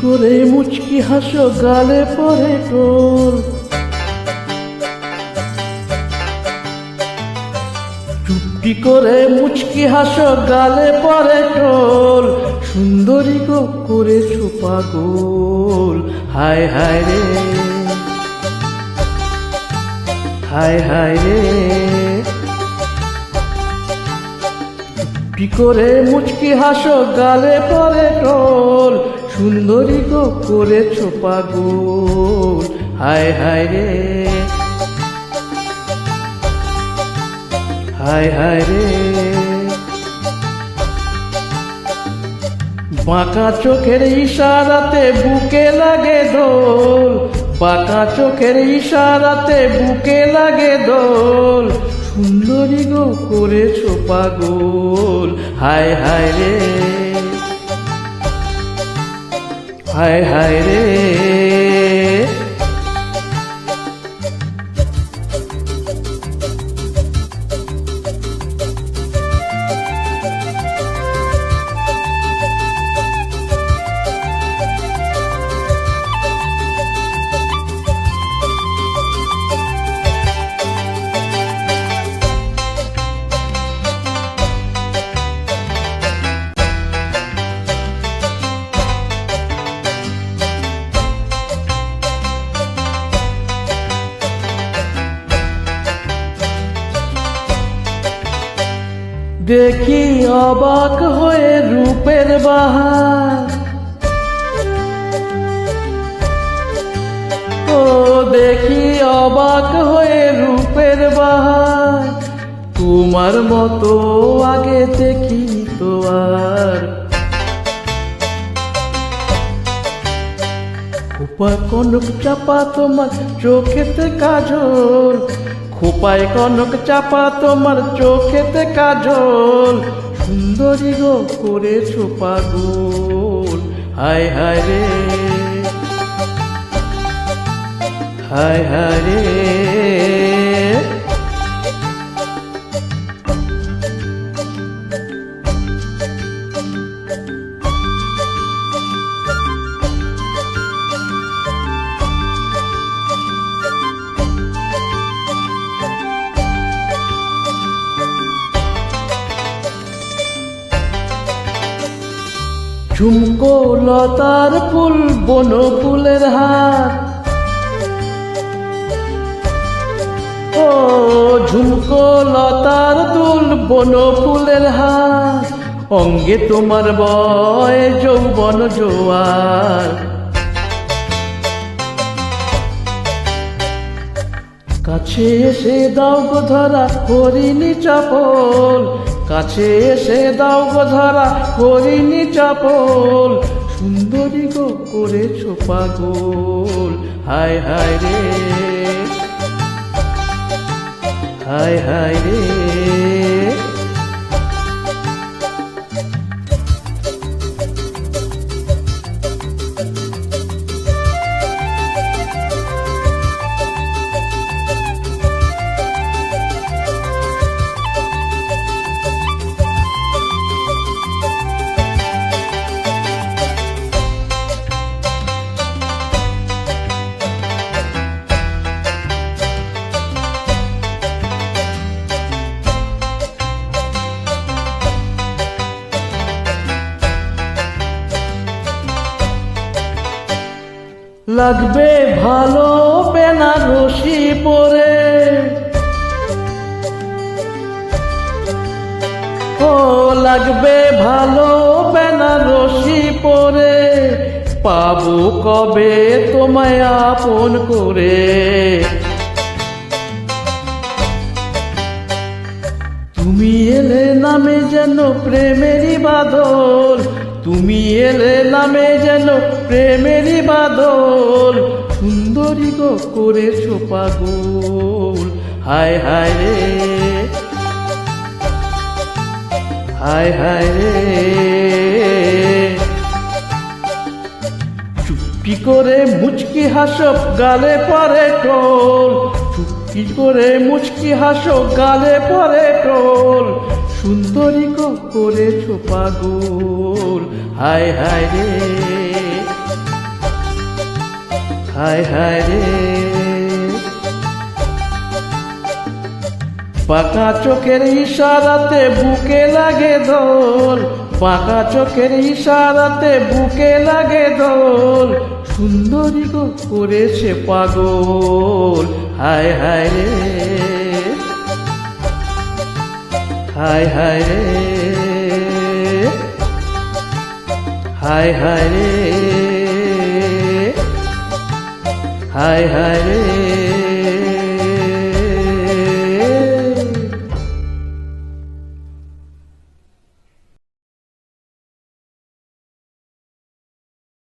করে মুচকি হাসো গালে পরে টোল, চুপটি করে মুচকি হাসো গালে পরে টোল, সুন্দরী গো করেছো পাগল। হায় হায় রে, হায় হায় রে, চুপটি করে মুচকি হাসো গালে পরে টোল, সুন্দরী গো করেছো পাগল। হায় হায় রে, হায় হায় রে, বাঁকা চোখের ইশারাতে বুকে লাগে দোল, বাঁকা চোখের ইশারাতে বুকে লাগে দোল, সুন্দরী গো করেছো পাগল। হায় হায় রে, হায় হায় রে, দেখি অবাক হয়ে রূপের বাহার, ও দেখি অবাক হয়ে রূপের বাহার, তোমার মতো আগে দেখিনি তো আর। খোপায় কনক চাপা তোমার চোখেতে কাজল, খোপায় কনক চাপা তোমার চোখেতে কাজল, সুন্দরী গো করেছো পাগল। হায় হায় রে, হায় হায় রে, ঝুমকো লতার ফুল বন ফুলের হাত, ও ঝুমকো লতার দুল বন ফুলের হাত, অঙ্গে তোমার বয় যৌবন জোয়ার। কাছে এসে দাও গো ধরা করিনি চাপল, কাছে এসে দাও গো ধরা করিনি চাপল, সুন্দরী গো করেছো পাগল। হায় হায় রে, হায় হায় রে, লাগবে ভালো বেনারসি পরে, ও লাগবে ভালো বেনারসি পরে, পাবো কবে তোমায় আপন করে। তুমি এলে নামে যেন প্রেমেরই বাদল, তুমি এলে নামে যেন প্রেমেরই বাদল, সুন্দরী গো করেছো পাগল। হায় হায় রে, হায় হায় রে, চুপটি করে মুচকি হাসো গালে পরে টোল, চুপটি করে মুচকি হাসো গালে পরে টোল, সুন্দরী গো করেছো পাগল। হায় হায় রে, হায় হায় রে। পাকা চোখের ইশারাতে বুকে লাগে দোল, পাকা চোখের ইশারাতে বুকে লাগে দোল, সুন্দরী গো করেছে পাগল। হায় হায় রে, হায় হায় রে, হায় হায় রে, হায় হায় রে।